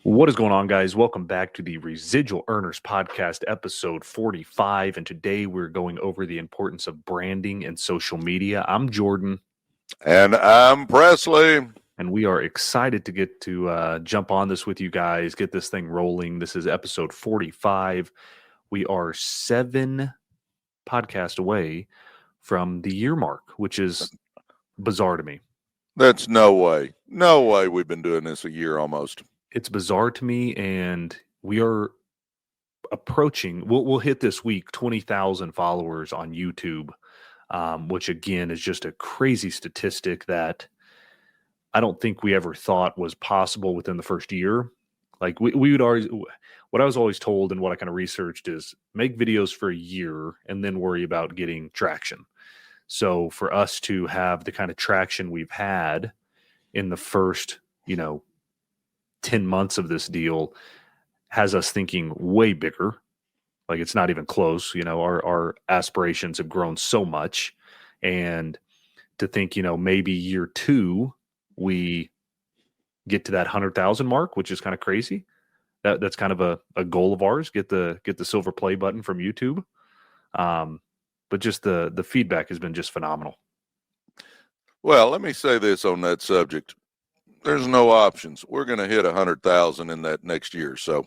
What is going on, guys? Welcome back to the Residual Earners Podcast, episode 45. And today we're going over the importance of branding and social media. I'm Jordan. And I'm Presley. And we are excited to get to jump on this with you guys, get this thing rolling. This is episode 45. We are 7 podcasts away from the year mark, which is bizarre to me. That's no way. No way we've been doing this a year almost. It's bizarre to me, and we are approaching, we'll hit this week 20,000 followers on YouTube, which again is just a crazy statistic that I don't think we ever thought was possible within the first year. Like we would always, what I was always told and what I kind of researched is make videos for a year and then worry about getting traction. So for us to have the kind of traction we've had in the first, 10 months of this deal has us thinking way bigger. Like it's not even close. Our aspirations have grown so much. And to think, maybe year 2, we get to that 100,000 mark, which is kind of crazy. That's kind of a goal of ours, get the silver play button from YouTube. But just the feedback has been just phenomenal. Well, let me say this on that subject. There's no options. We're going to hit 100,000 in that next year. So,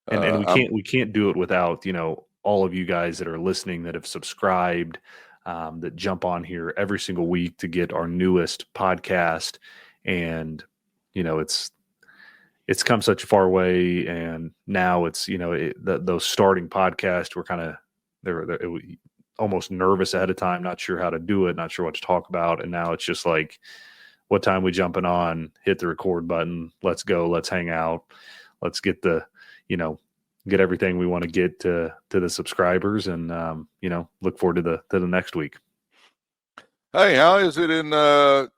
and we can't do it without, all of you guys that are listening that have subscribed, that jump on here every single week to get our newest podcast. And, it's come such a far way. And now it's, those starting podcasts were kind of, they're almost nervous ahead of time, not sure how to do it, not sure what to talk about. And now it's just like, what time we jumping on, hit the record button, let's go, let's hang out, let's get get everything we want to get to the subscribers, and look forward to the next week. Hey, how is it in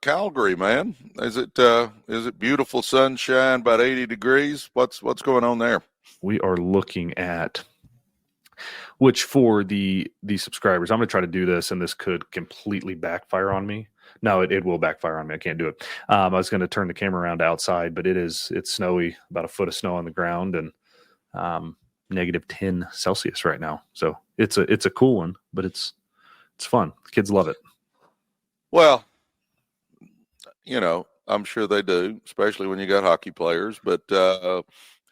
Calgary, man? Is it beautiful sunshine, about 80 degrees? What's going on there? We are looking at, which for the subscribers, I'm going to try to do this, and this could completely backfire on me. No, it will backfire on me. I can't do it. I was going to turn the camera around outside, but it's snowy, about a foot of snow on the ground, and negative 10 Celsius right now. So it's a cool one, but it's fun. The kids love it. Well, I'm sure they do, especially when you got hockey players. But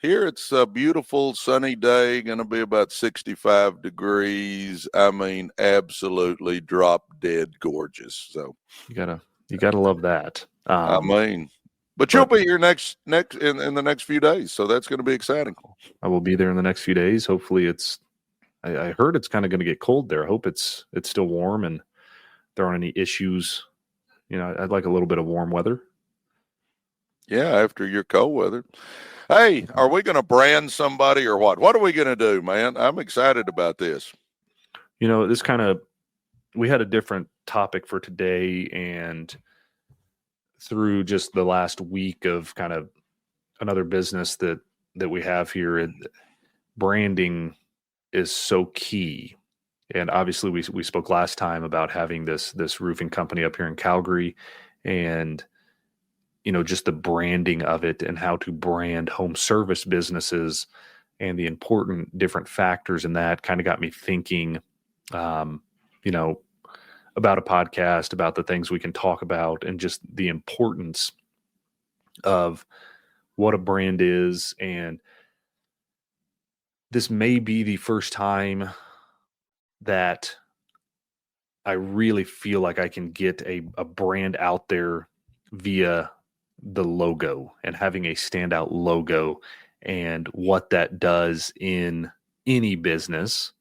here it's a beautiful sunny day, going to be about 65 degrees. I mean, absolutely drop dead gorgeous. So you gotta love that. But you'll be here next in the next few days, so that's going to be exciting. I will be there in the next few days. Hopefully, I heard it's kind of going to get cold there. I hope it's still warm and there aren't any issues. I'd like a little bit of warm weather. Yeah, after your cold weather. Hey, are we going to brand somebody or what? What are we going to do, man? I'm excited about this. This we had a different topic for today, and through just the last week of kind of another business that we have here, branding is so key. And obviously we spoke last time about having this roofing company up here in Calgary, and just the branding of it and how to brand home service businesses and the important different factors in that kind of got me thinking, about a podcast, about the things we can talk about, and just the importance of what a brand is. And this may be the first time that I really feel like I can get a brand out there via the logo, and having a standout logo and what that does in any business.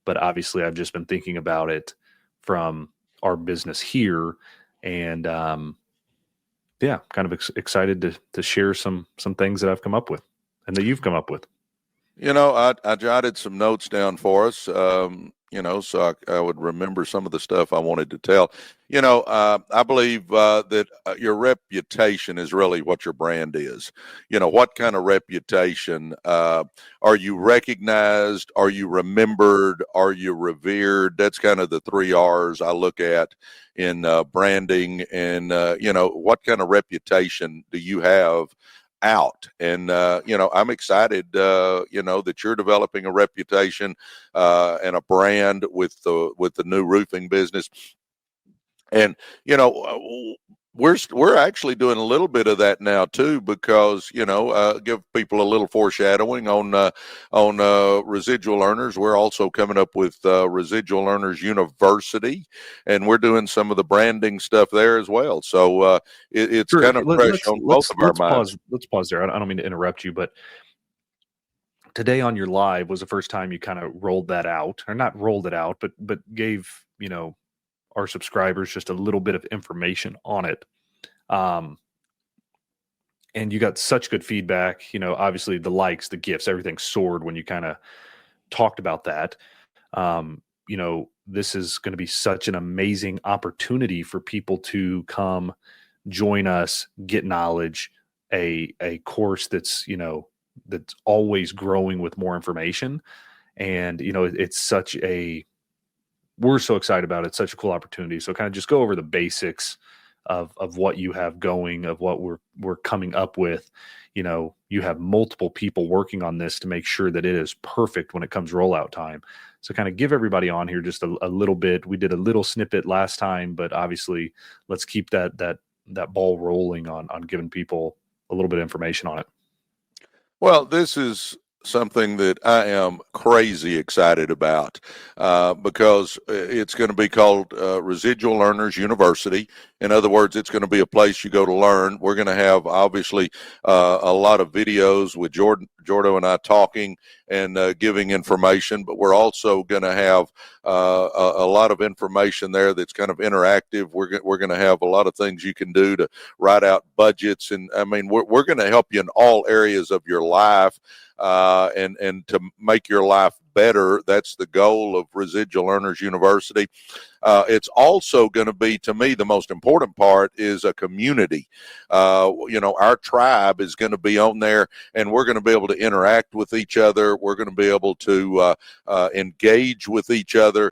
But obviously I've just been thinking about it from our business here, and kind of excited to share some things that I've come up with and that you've come up with. I jotted some notes down for us, so I would remember some of the stuff I wanted to tell. I believe that your reputation is really what your brand is. What kind of reputation? Are you recognized? Are you remembered? Are you revered? That's kind of the 3 R's I look at in branding. And, what kind of reputation do you have out. And, I'm excited, that you're developing a reputation and a brand with the new roofing business. And, we're actually doing a little bit of that now too, because give people a little foreshadowing on Residual Earners. We're also coming up with Residual Earners University, and we're doing some of the branding stuff there as well. So it's Sure. kind of fresh on both of our minds. Let's pause there. I don't mean to interrupt you, but today on your live was the first time you kind of rolled that out, or not rolled it out, but gave our subscribers just a little bit of information on it. And you got such good feedback, obviously the likes, the gifts, everything soared when you kind of talked about that. This is going to be such an amazing opportunity for people to come join us, get knowledge, a course that's always growing with more information. And, we're so excited about it. It's such a cool opportunity. So kind of just go over the basics of what you have going, of what we're coming up with. You have multiple people working on this to make sure that it is perfect when it comes rollout time. So kind of give everybody on here just a little bit. We did a little snippet last time, but obviously let's keep that ball rolling on giving people a little bit of information on it. Well, this is something that I am crazy excited about because it's going to be called Residual Earners University. In other words, it's going to be a place you go to learn. We're going to have, obviously, a lot of videos with Jordan and I talking and giving information, but we're also going to have a lot of information there that's kind of interactive. We're going to have a lot of things you can do to write out budgets. And I mean, we're going to help you in all areas of your life and to make your life better. That's the goal of Residual Earners University. It's also going to be, to me, the most important part is a community. Our tribe is going to be on there, and we're going to be able to interact with each other. We're going to be able to engage with each other.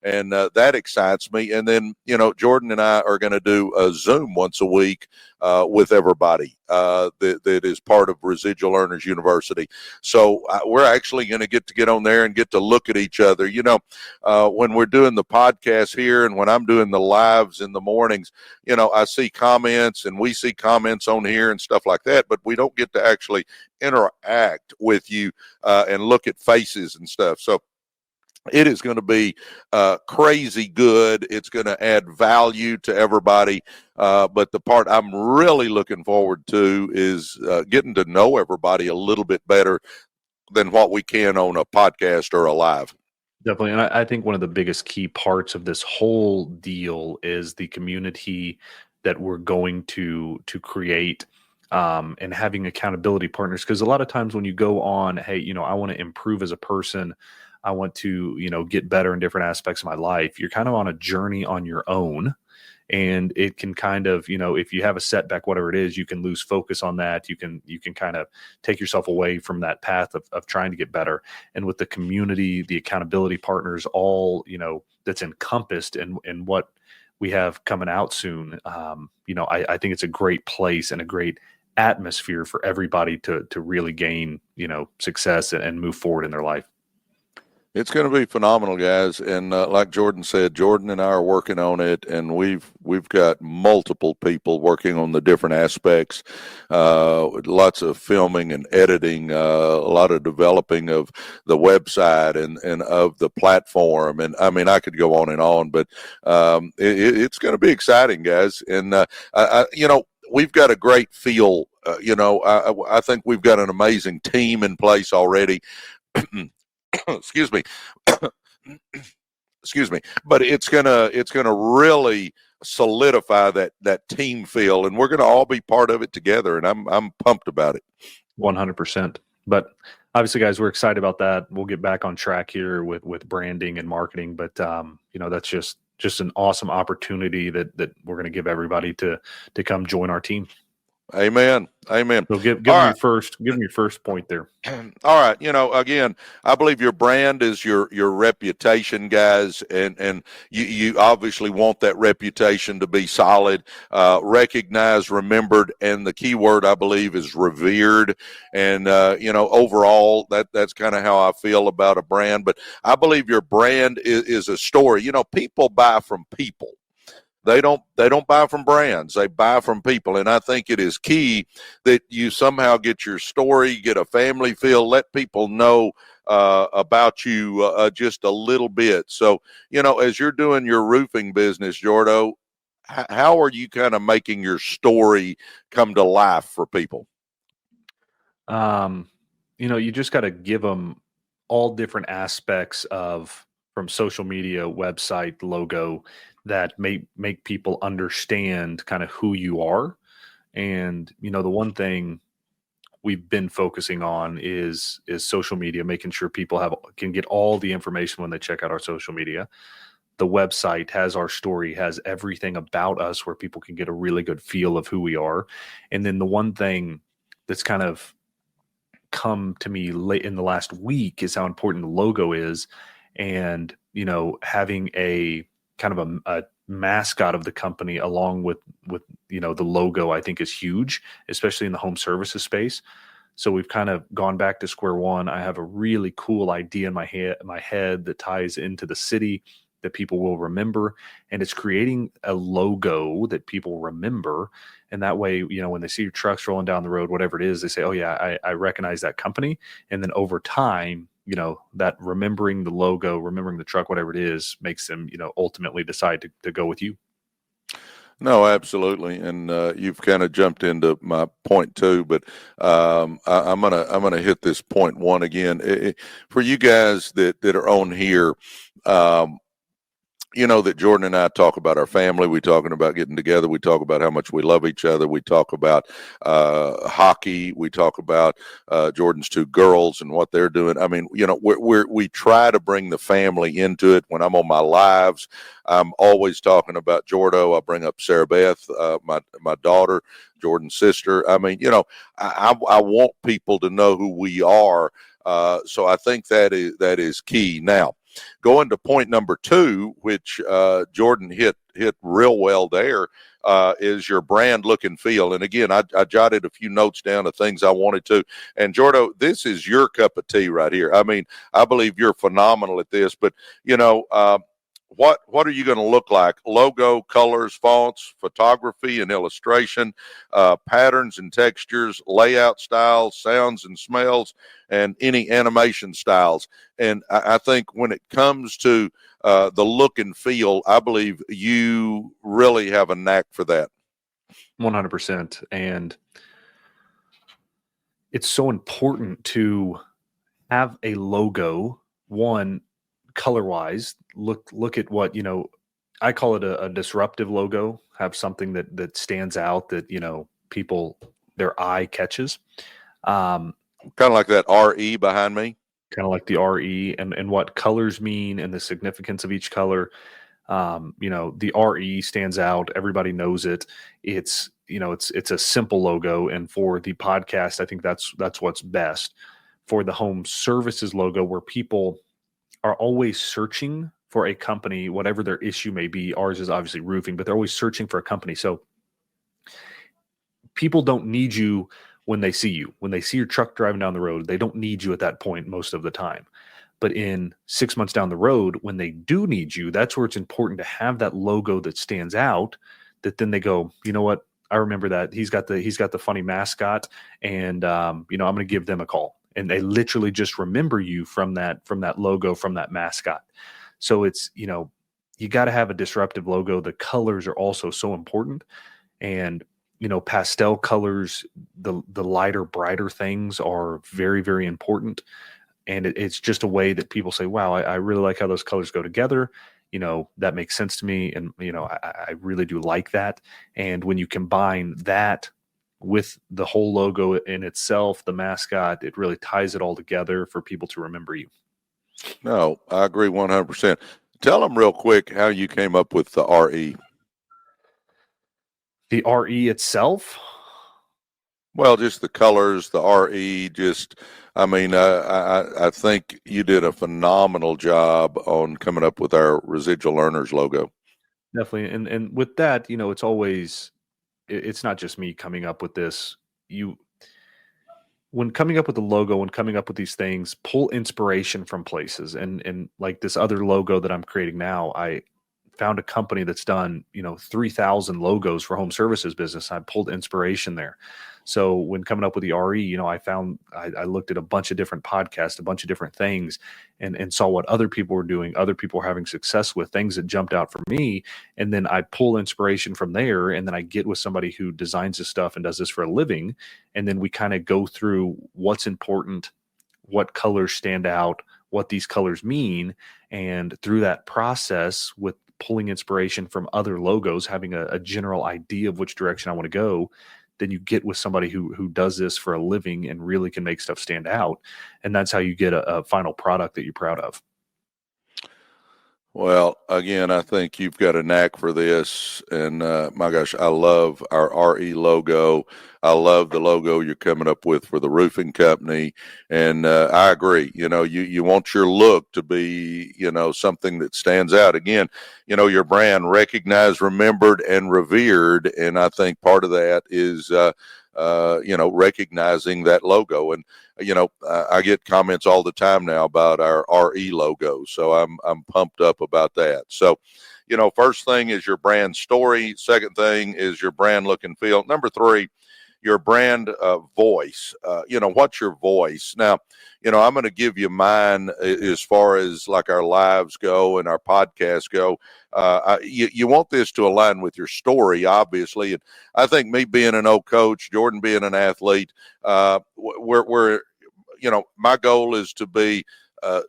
And that excites me. And then, Jordan and I are going to do a Zoom once a week with everybody that is part of Residual Earners University. So we're actually going to get on there and get to look at each other. When we're doing the podcast here and when I'm doing the lives in the mornings, I see comments and we see comments on here and stuff like that, but we don't get to actually interact with you and look at faces and stuff. So it is going to be crazy good. It's going to add value to everybody. But the part I'm really looking forward to is getting to know everybody a little bit better than what we can on a podcast or a live. Definitely. And I think one of the biggest key parts of this whole deal is the community that we're going to create and having accountability partners. Because a lot of times when you go on, hey, I want to improve as a person, I want to, get better in different aspects of my life. You're kind of on a journey on your own, and it can kind of, if you have a setback, whatever it is, you can lose focus on that. You can kind of take yourself away from that path of trying to get better. And with the community, the accountability partners, all, that's encompassed in what we have coming out soon. I think it's a great place and a great atmosphere for everybody to really gain, success and move forward in their life. It's going to be phenomenal, guys. And like Jordan said, Jordan and I are working on it, and we've got multiple people working on the different aspects, lots of filming and editing, a lot of developing of the website and of the platform. And I mean, I could go on, but it's going to be exciting, guys. And, we've got a great feel. I think we've got an amazing team in place already. Excuse me. But it's gonna really solidify that team feel, and we're gonna all be part of it together, and I'm pumped about it. 100%. But obviously, guys, we're excited about that. We'll get back on track here with branding and marketing, but that's just an awesome opportunity that we're going to give everybody to come join our team. Amen. Amen. So give All them right. your first point there. All right. Again, I believe your brand is your reputation, guys, and you obviously want that reputation to be solid, recognized, remembered, and the key word I believe is revered. And overall, that's kind of how I feel about a brand. But I believe your brand is a story. People buy from people. They don't buy from brands. They buy from people. And I think it is key that you somehow get your story, get a family feel, let people know about you just a little bit. So, as you're doing your roofing business, Jordo, how are you kind of making your story come to life for people? You just got to give them all different aspects from social media, website, logo that make people understand kind of who you are. And, the one thing we've been focusing on is social media, making sure people can get all the information when they check out our social media. The website has our story, has everything about us where people can get a really good feel of who we are. And then the one thing that's kind of come to me late in the last week is how important the logo is. And, having a kind of a mascot of the company along with, the logo, I think is huge, especially in the home services space. So we've kind of gone back to square one. I have a really cool idea in my head that ties into the city that people will remember. And it's creating a logo that people remember. And that way, when they see your trucks rolling down the road, whatever it is, they say, oh yeah, I recognize that company. And then over time, that remembering the logo, remembering the truck, whatever it is, makes them, ultimately decide to go with you. No, absolutely, and you've kind of jumped into my point too. But I'm gonna hit this point one again for you guys that are on here. Um, that Jordan and I talk about our family. We talking about getting together. We talk about how much we love each other. We talk about hockey. We talk about Jordan's two girls and what they're doing. I mean, we try to bring the family into it. When I'm on my lives, I'm always talking about Jordo. I bring up Sarah Beth, my daughter, Jordan's sister. I mean, I want people to know who we are. So I think that is key. Now, going to point number two, which Jordan hit real well there, is your brand look and feel. And again, I jotted a few notes down of things I wanted to. And Jordo, this is your cup of tea right here. I mean, I believe you're phenomenal at this, but what are you going to look like? Logo, colors, fonts, photography and illustration, patterns and textures, layout styles, sounds and smells, and any animation styles. And I think when it comes to the look and feel, I believe you really have a knack for that. 100%. And it's so important to have a logo, one, color wise. Look at what, I call it a disruptive logo. Have something that stands out that, people, their eye catches. Kind of like that RE behind me. Kind of like the RE and what colors mean and the significance of each color. The RE stands out. Everybody knows it. It's a simple logo. And for the podcast, I think that's what's best. For the home services logo, where people are always searching for a company, whatever their issue may be. Ours is obviously roofing, but they're always searching for a company. So people don't need you when they see you. When they see your truck driving down the road, they don't need you at that point most of the time. But in 6 months down the road, when they do need you, that's where it's important to have that logo that stands out, that then they go, you know what? I remember that he's got the funny mascot, and I'm going to give them a call. And they literally just remember you from that logo, from that mascot. So it's, you got to have a disruptive logo. The colors are also so important. And, pastel colors, the lighter, brighter things are very, very important. And it's just a way that people say, wow, I really like how those colors go together. That makes sense to me. And, I really do like that. And when you combine that with the whole logo in itself, the mascot, it really ties it all together for people to remember you. No, I agree 100%. Tell them real quick how you came up with the RE. The RE itself, Well, just the colors, the RE, I think you did a phenomenal job on coming up with our Residual Earners logo. Definitely. And with that, it's always, it's not just me coming up with this. When coming up with the logo, when coming up with these things, pull inspiration from places. And like this other logo that I'm creating now, I found a company that's done, 3,000 logos for home services business. I pulled inspiration there. So when coming up with the RE, I looked at a bunch of different podcasts, a bunch of different things, and saw what other people were doing, other people were having success with, things that jumped out for me. And then I pull inspiration from there. And then I get with somebody who designs this stuff and does this for a living. And then we kind of go through what's important, what colors stand out, what these colors mean. And through that process, with pulling inspiration from other logos, having a general idea of which direction I want to go, then you get with somebody who does this for a living and really can make stuff stand out. And that's how you get a final product that you're proud of. Well, again, I think you've got a knack for this. And my gosh, I love our RE logo. I love the logo you're coming up with for the roofing company. And I agree. You want your look to be, something that stands out. Again, your brand recognized, remembered, and revered. And I think part of that is, recognizing that logo. And I get comments all the time now about our RE logo, so I'm pumped up about that. So, first thing is your brand story. Second thing is your brand look and feel. Number three, your brand voice. What's your voice? Now, I'm going to give you mine as far as like our lives go and our podcasts go. You want this to align with your story, obviously. And I think me being an old coach, Jordan being an athlete, we're my goal is to be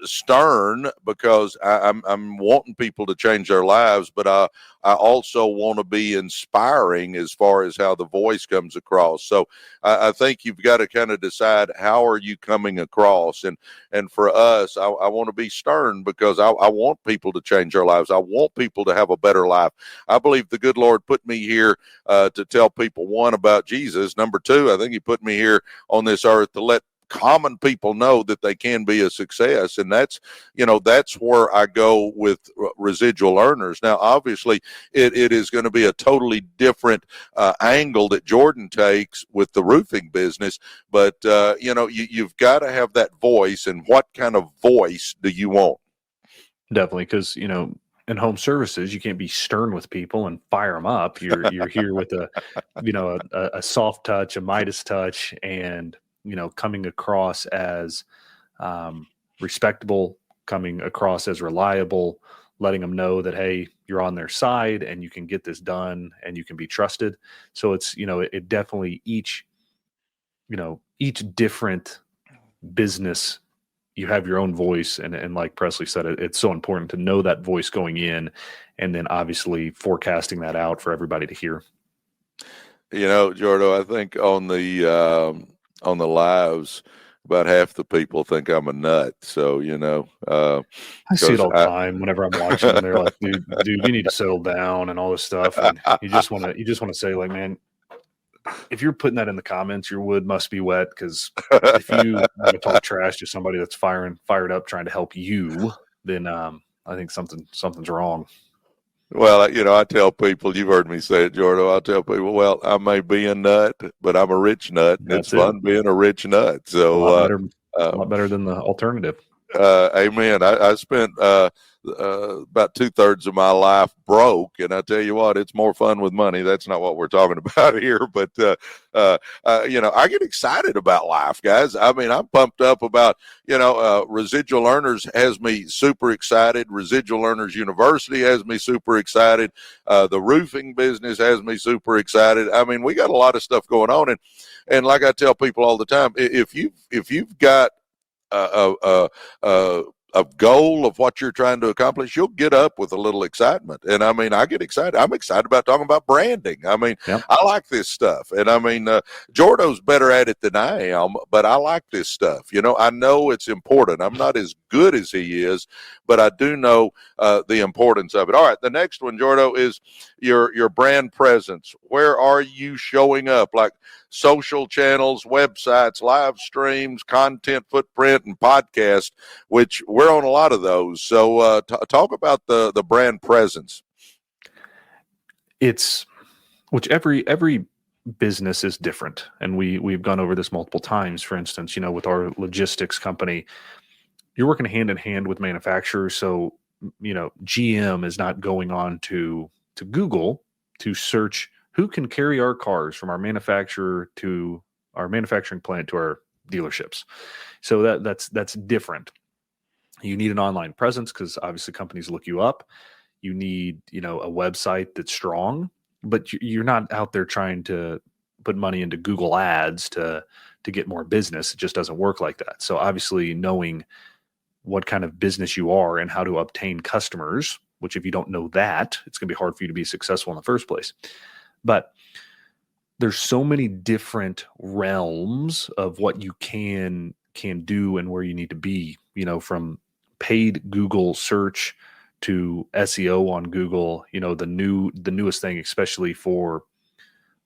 stern, because I'm wanting people to change their lives, but I also want to be inspiring as far as how the voice comes across. So I think you've got to kind of decide, how are you coming across? And for us, I want to be stern, because I want people to change their lives. I want people to have a better life. I believe the good Lord put me here to tell people, one, about Jesus. Number two, I think he put me here on this earth to let common people know that they can be a success. And that's where I go with Residual Earners. Now, obviously it is going to be a totally different angle that Jordan takes with the roofing business, but you've got to have that voice. And what kind of voice do you want? Definitely. Because, in home services, you can't be stern with people and fire them up. You're here with a soft touch, a Midas touch, and coming across as respectable, coming across as reliable, letting them know that, hey, you're on their side and you can get this done and you can be trusted. So it's, it definitely each different business, you have your own voice. And like Presley said, it's so important to know that voice going in, and then obviously forecasting that out for everybody to hear. Jordo, I think on the lives, about half the people think I'm a nut. So, I see it all the time whenever I'm watching them. They're like, dude, you need to settle down and all this stuff. And you just want to say, like, man, if you're putting that in the comments, your wood must be wet. Because if you talk trash to somebody that's fired up trying to help you, then I think something's wrong. Well, I tell people, you've heard me say it, Jordo. I tell people, well, I may be a nut, but I'm a rich nut. It's fun being a rich nut. So a lot better than the alternative. Amen. I spent about 2/3 of my life broke, and I tell you what, it's more fun with money. That's not what we're talking about here, but I get excited about life, guys. I mean, I'm pumped up about Residual Earners has me super excited. Residual Earners University has me super excited. The roofing business has me super excited. I mean, we got a lot of stuff going on, and like I tell people all the time, if you've got a goal of what you're trying to accomplish, you'll get up with a little excitement. And I mean, I get excited. I'm excited about talking about branding. I mean, yep. I like this stuff. And I mean, Jordo's better at it than I am, but I like this stuff. I know it's important. I'm not as good as he is, but I do know the importance of it. All right. The next one, Jordo, is your brand presence. Where are you showing up? Like, social channels, websites, live streams, content footprint, and podcast, which we're on a lot of those. So talk about the brand presence. It's which every business is different, and we've gone over this multiple times. For instance, with our logistics company, you're working hand in hand with manufacturers. So, GM is not going on to Google to search who can carry our cars from our manufacturer to our manufacturing plant to our dealerships. So that's different. You need an online presence because obviously companies look you up. You need, a website that's strong, but you're not out there trying to put money into Google ads to get more business. It just doesn't work like that. So obviously knowing what kind of business you are and how to obtain customers, which if you don't know that, it's going to be hard for you to be successful in the first place. But there's so many different realms of what you can do and where you need to be, from paid Google search to SEO on Google, the newest thing, especially for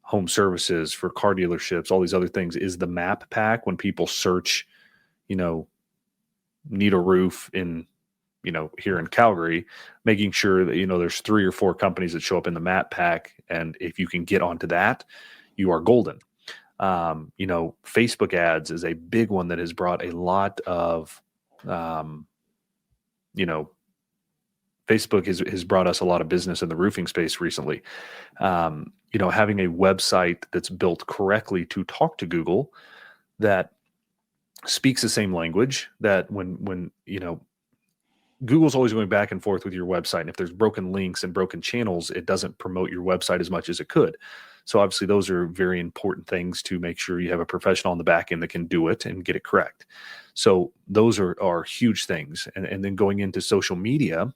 home services, for car dealerships, all these other things, is the map pack. When people search, need a roof in, here in Calgary, making sure that, there's 3 or 4 companies that show up in the map pack. And if you can get onto that, you are golden. Facebook ads is a big one that has brought a lot of, Facebook has brought us a lot of business in the roofing space recently. Having a website that's built correctly to talk to Google that speaks the same language, that when Google's always going back and forth with your website. And if there's broken links and broken channels, it doesn't promote your website as much as it could. So obviously those are very important things to make sure you have a professional on the back end that can do it and get it correct. So those are huge things. And then going into social media,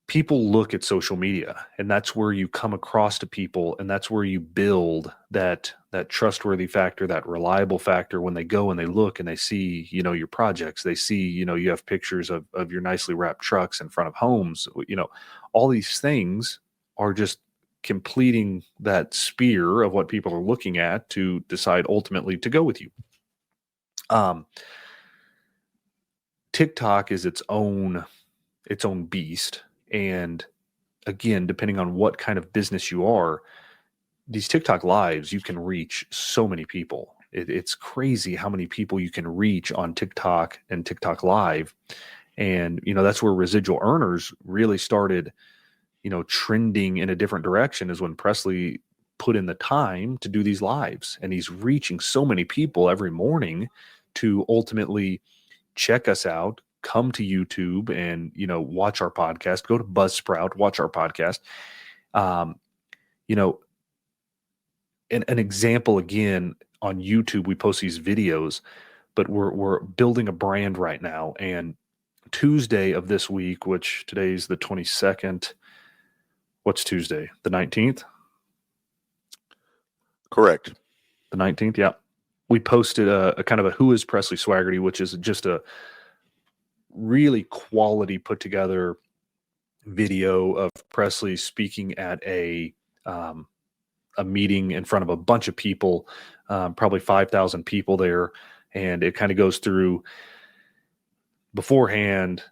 people look at social media, and that's where you come across to people, and that's where you build that trustworthy factor, that reliable factor. When they go and they look and they see, your projects, they see, you have pictures of your nicely wrapped trucks in front of homes, all these things are just completing that sphere of what people are looking at to decide ultimately to go with you. TikTok is its own beast. And again, depending on what kind of business you are, these TikTok lives, you can reach so many people. It's crazy how many people you can reach on TikTok and TikTok live. And, that's where residual earners really started, trending in a different direction, is when Presley put in the time to do these lives. And he's reaching so many people every morning to ultimately check us out, come to YouTube and, watch our podcast, go to Buzzsprout, watch our podcast. An example again, on YouTube, we post these videos, but we're building a brand right now. And Tuesday of this week, which today's the 22nd, what's Tuesday? The 19th? Correct. The 19th. Yeah. We posted a kind of a Who is Presley Swagerty, which is just a really quality put together video of Presley speaking at a meeting in front of a bunch of people, probably 5,000 people there. And it kind of goes through beforehand,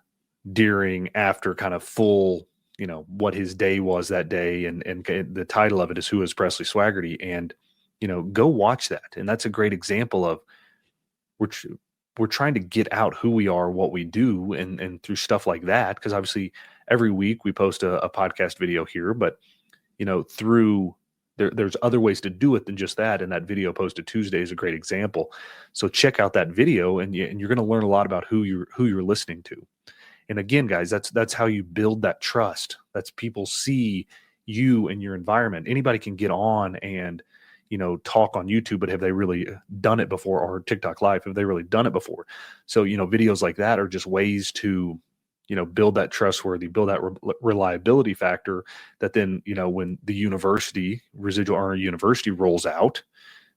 during, after, kind of full, what his day was that day. And the title of it is Who is Presley Swagerty? And, go watch that. And that's a great example of we're trying to get out who we are, what we do, and through stuff like that. Because obviously every week we post a podcast video here, but through there's other ways to do it than just that. And that video posted Tuesday is a great example. So check out that video, and you're going to learn a lot about who you're listening to. And again, guys, that's how you build that trust. That's people see you and your environment. Anybody can get on and talk on YouTube, but have they really done it before? Or TikTok live, have they really done it before? So, videos like that are just ways to, build that trustworthy, build that reliability factor that then, when the university, Residual Earner University, rolls out,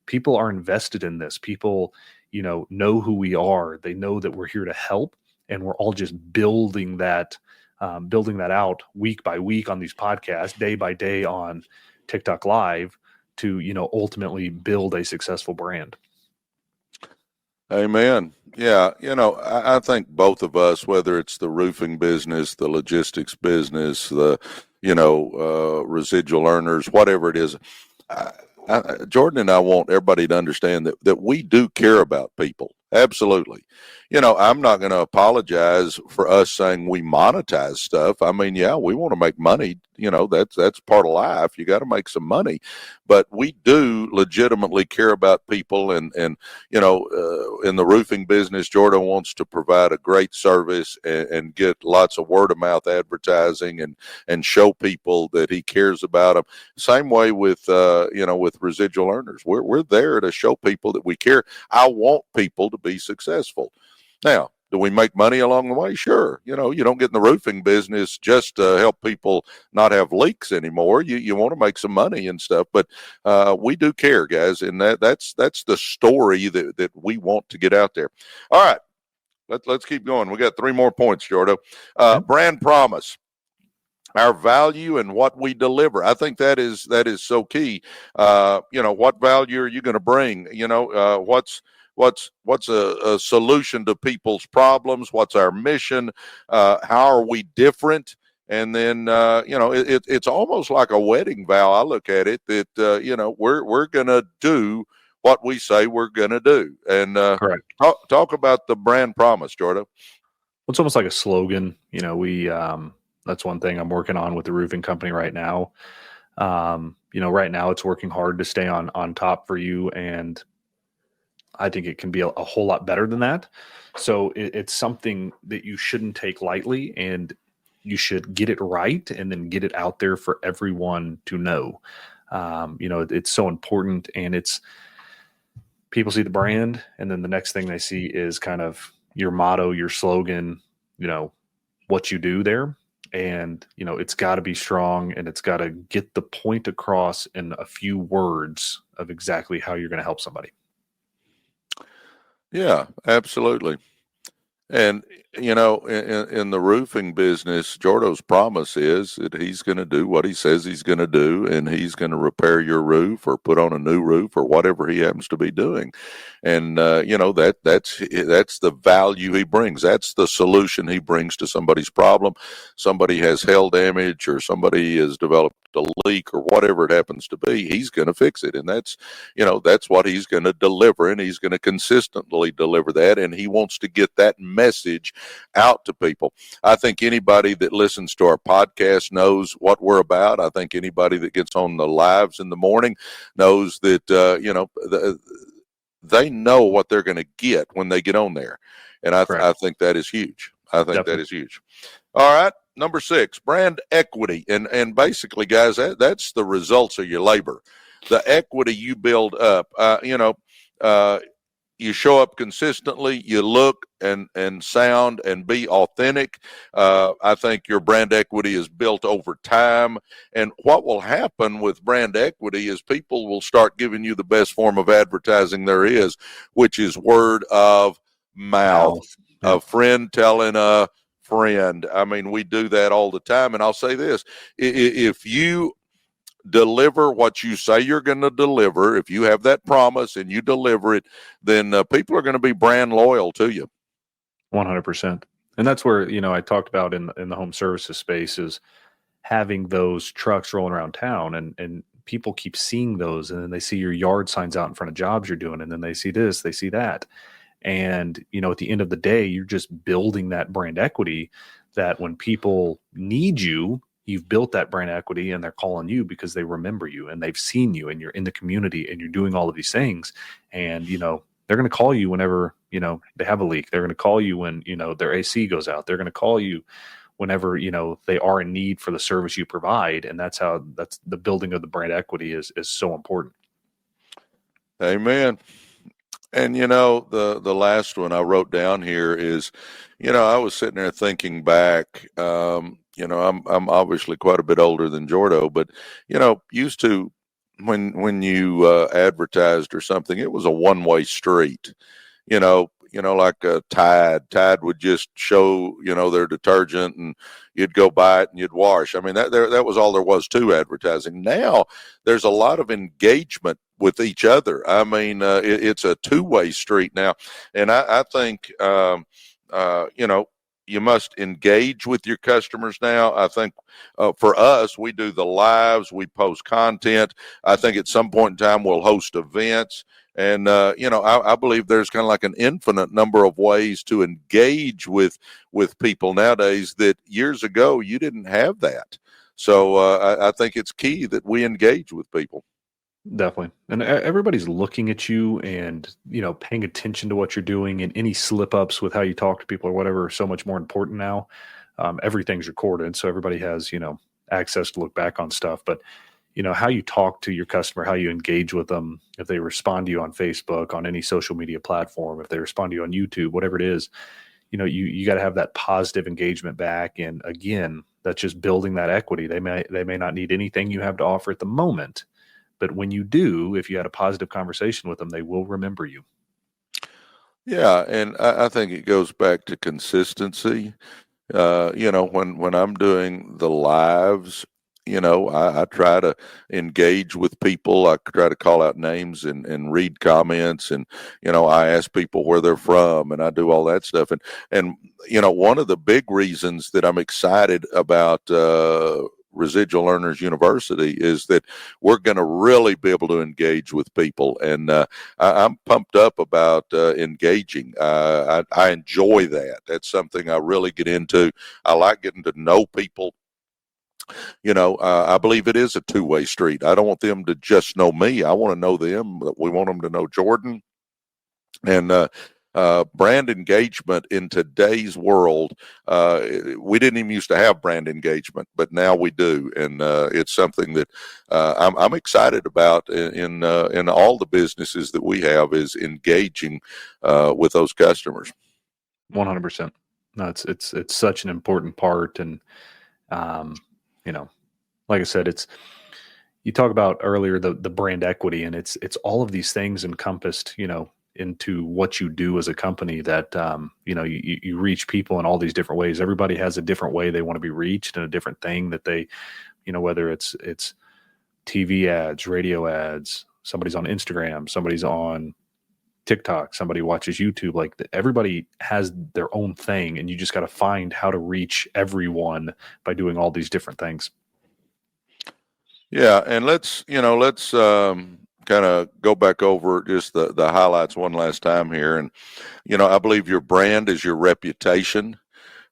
people are invested in this. People, know who we are. They know that we're here to help, and we're all just building that out week by week on these podcasts, day by day on TikTok live, to, ultimately build a successful brand. Amen. Yeah. I think both of us, whether it's the roofing business, the logistics business, the, residual earners, whatever it is, Jordan and I want everybody to understand that we do care about people. Absolutely. I'm not going to apologize for us saying we monetize stuff. I mean, yeah, we want to make money. That's part of life. You got to make some money, but we do legitimately care about people. And in the roofing business, Jordan wants to provide a great service and get lots of word of mouth advertising and show people that he cares about them. Same way with with residual earners. We're there to show people that we care. I want people to be successful. Now, do we make money along the way? Sure. You don't get in the roofing business just to help people not have leaks anymore. You want to make some money and stuff, but we do care, guys, and that's the story that we want to get out there. All right, let's keep going. We got 3 more points, Jordo. Brand promise. Our value and what we deliver. I think that is so key. What value are you going to bring? What's a solution to people's problems? What's our mission? How are we different? And then it's almost like a wedding vow. I look at it that we're going to do what we say we're going to do. And Correct. Talk about the brand promise, Jordan. It's almost like a slogan. We that's one thing I'm working on with the roofing company right now. Right now it's working hard to stay on top for you, and I think it can be a whole lot better than that. So it's something that you shouldn't take lightly, and you should get it right and then get it out there for everyone to know. It's so important, and it's people see the brand, and then the next thing they see is kind of your motto, your slogan, what you do there. And, it's got to be strong, and it's got to get the point across in a few words of exactly how you're going to help somebody. Yeah, absolutely. And, in the roofing business, Jordo's promise is that he's going to do what he says he's going to do, and he's going to repair your roof or put on a new roof or whatever he happens to be doing. And, that's the value he brings. That's the solution he brings to somebody's problem. Somebody has hail damage, or somebody has developed a leak, or whatever it happens to be. He's going to fix it. And that's what he's going to deliver, and he's going to consistently deliver that. And he wants to get that message out to people. I think anybody that listens to our podcast knows what we're about. I think anybody that gets on the lives in the morning knows that, they know what they're going to get when they get on there. And I think that is huge. I think Definitely. That is huge. All right. Number 6, brand equity. And basically, guys, that's the results of your labor. The equity you build up, you show up consistently, you look and sound and be authentic. I think your brand equity is built over time. And what will happen with brand equity is people will start giving you the best form of advertising there is, which is word of mouth. Yeah. A friend telling a friend. I mean, we do that all the time. And I'll say this, if you deliver what you say you're going to deliver, if you have that promise and you deliver it, then people are going to be brand loyal to you. 100%. And that's where, I talked about in the home services space is having those trucks rolling around town, and people keep seeing those, and then they see your yard signs out in front of jobs you're doing, and then they see this, they see that. And, at the end of the day, you're just building that brand equity that when people need you, you've built that brand equity, and they're calling you because they remember you and they've seen you, and you're in the community and you're doing all of these things. And, they're going to call you whenever, they have a leak. They're going to call you when, their AC goes out. They're going to call you whenever, they are in need for the service you provide. And that's the building of the brand equity is so important. Amen. And, the last one I wrote down here is, I was sitting there thinking back, I'm obviously quite a bit older than Jordo, but, used to, when you advertised or something, it was a one-way street. like Tide would just show, their detergent, and you'd go buy it and you'd wash. I mean, that was all there was to advertising. Now there's a lot of engagement with each other. I mean, it's a two-way street now. And I think, you must engage with your customers now. I think for us, we do the lives, we post content. I think at some point in time, we'll host events. And, I believe there's kind of like an infinite number of ways to engage with people nowadays that years ago you didn't have that. So I think it's key that we engage with people. Definitely. And everybody's looking at you and, paying attention to what you're doing, and any slip ups with how you talk to people or whatever are so much more important now. Everything's recorded. So everybody has, access to look back on stuff. But, how you talk to your customer, how you engage with them, if they respond to you on Facebook, on any social media platform, if they respond to you on YouTube, whatever it is, you got to have that positive engagement back. And again, that's just building that equity. They may not need anything you have to offer at the moment, but when you do, if you had a positive conversation with them, they will remember you. Yeah, and I think it goes back to consistency. When I'm doing the lives, I try to engage with people. I try to call out names and read comments, and I ask people where they're from, and I do all that stuff. And one of the big reasons that I'm excited about Residual Earners University is that we're going to really be able to engage with people, and I'm pumped up about engaging. I enjoy that. That's something I really get into. I like getting to know people. I believe it is a two-way street. I don't want them to just know me. I want to know them. We want them to know Jordan. And brand engagement in today's world, we didn't even used to have brand engagement, but now we do, and it's something that I'm excited about in all the businesses that we have, is engaging with those customers. 100%. No, it's such an important part, and like I said, you talk about earlier the brand equity, and it's all of these things encompassed, into what you do as a company, that, you reach people in all these different ways. Everybody has a different way they want to be reached, and a different thing that they, whether it's TV ads, radio ads, somebody's on Instagram, somebody's on TikTok, somebody watches YouTube. Like, everybody has their own thing, and you just got to find how to reach everyone by doing all these different things. Yeah, and let's kind of go back over just the highlights one last time here. And I believe your brand is your reputation,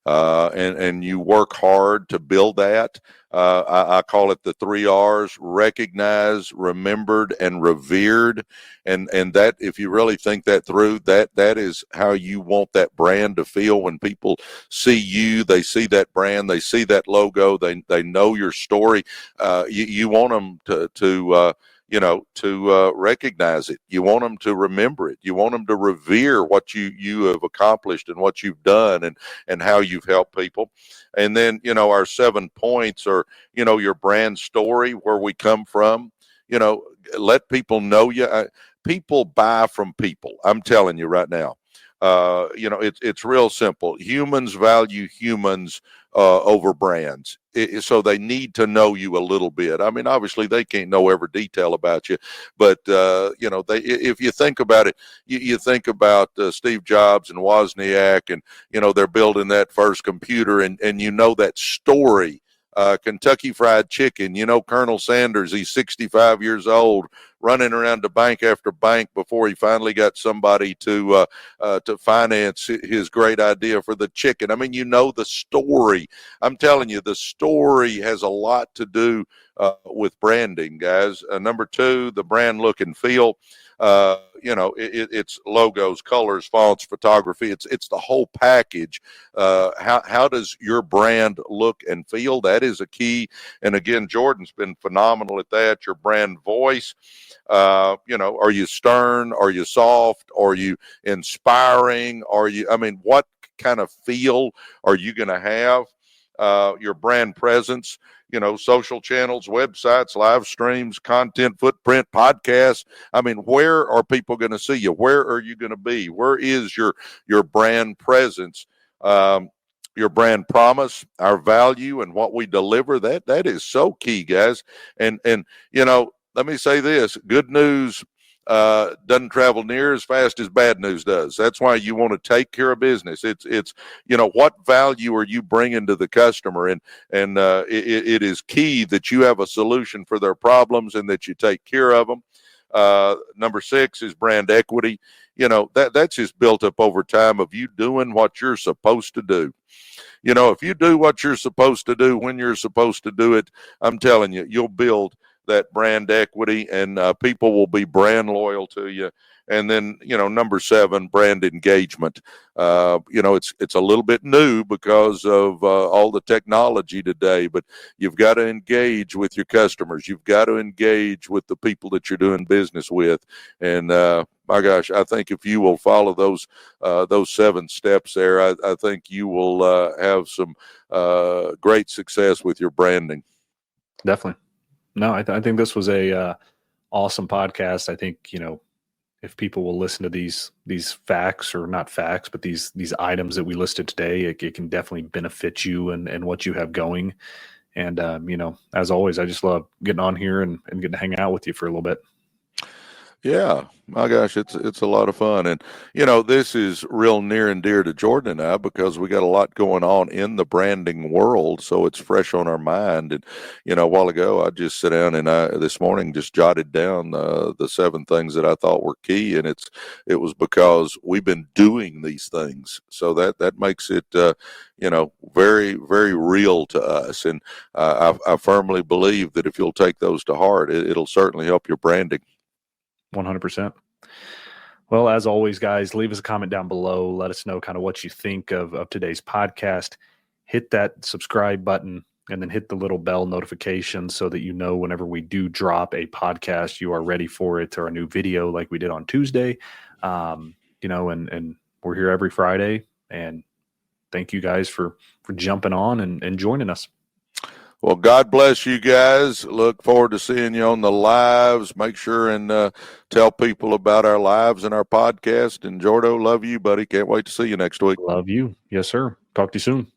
and you work hard to build that. I call it the 3 R's: recognized, remembered, and revered. And that, if you really think that through, that is how you want that brand to feel when people see you. They see that brand, they see that logo, they know your story. You want them to recognize it. You want them to remember it. You want them to revere what you have accomplished and what you've done, and how you've helped people. And then, our 7 points are, your brand story, where we come from, let people know you. People buy from people. I'm telling you right now. It's real simple. Humans value humans over brands. So they need to know you a little bit. I mean, obviously they can't know every detail about you, but if you think about it, you think about Steve Jobs and Wozniak, and they're building that first computer, and that story. Kentucky Fried Chicken, Colonel Sanders, he's 65 years old, running around to bank after bank before he finally got somebody to finance his great idea for the chicken. I mean, the story. I'm telling you, the story has a lot to do with branding, guys. Number 2, the brand look and feel. It's logos, colors, fonts, photography. It's the whole package. How does your brand look and feel? That is a key. And again, Jordan's been phenomenal at that. Your brand voice. Are you stern? Are you soft? Are you inspiring? What kind of feel are you going to have? your brand presence, social channels, websites, live streams, content footprint, podcasts. I mean, where are people going to see you? Where are you going to be? Where is your brand presence? Your brand promise, our value, and what we deliver, that is so key, guys. And let me say this: good news doesn't travel near as fast as bad news does. That's why you want to take care of business. It's what value are you bringing to the customer, and it is key that you have a solution for their problems and that you take care of them. Number 6 is brand equity. That's just built up over time of you doing what you're supposed to do. If you do what you're supposed to do when you're supposed to do it, I'm telling you, you'll build that brand equity, and people will be brand loyal to you. And then, number 7, brand engagement. It's a little bit new because of all the technology today, but you've got to engage with your customers. You've got to engage with the people that you're doing business with. And my gosh, I think if you will follow those 7 steps there, I think you will have some great success with your branding. Definitely. No, I think this was a awesome podcast. I think, if people will listen to these facts, or not facts, but these items that we listed today, it can definitely benefit you and what you have going. And, as always, I just love getting on here and getting to hang out with you for a little bit. Yeah, my gosh, it's a lot of fun. And, this is real near and dear to Jordan and I because we got a lot going on in the branding world. So it's fresh on our mind. And, a while ago, I just sat down and this morning just jotted down the 7 things that I thought were key. And it was because we've been doing these things. So that makes it, very, very real to us. And I firmly believe that if you'll take those to heart, it'll certainly help your branding. 100%. Well, as always, guys, leave us a comment down below. Let us know kind of what you think of today's podcast. Hit that subscribe button and then hit the little bell notification so that whenever we do drop a podcast, you are ready for it, or a new video like we did on Tuesday. And we're here every Friday. And thank you guys for jumping on and joining us. Well, God bless you guys. Look forward to seeing you on the lives. Make sure and tell people about our lives and our podcast. And Jordo, love you, buddy. Can't wait to see you next week. Love you. Yes, sir. Talk to you soon.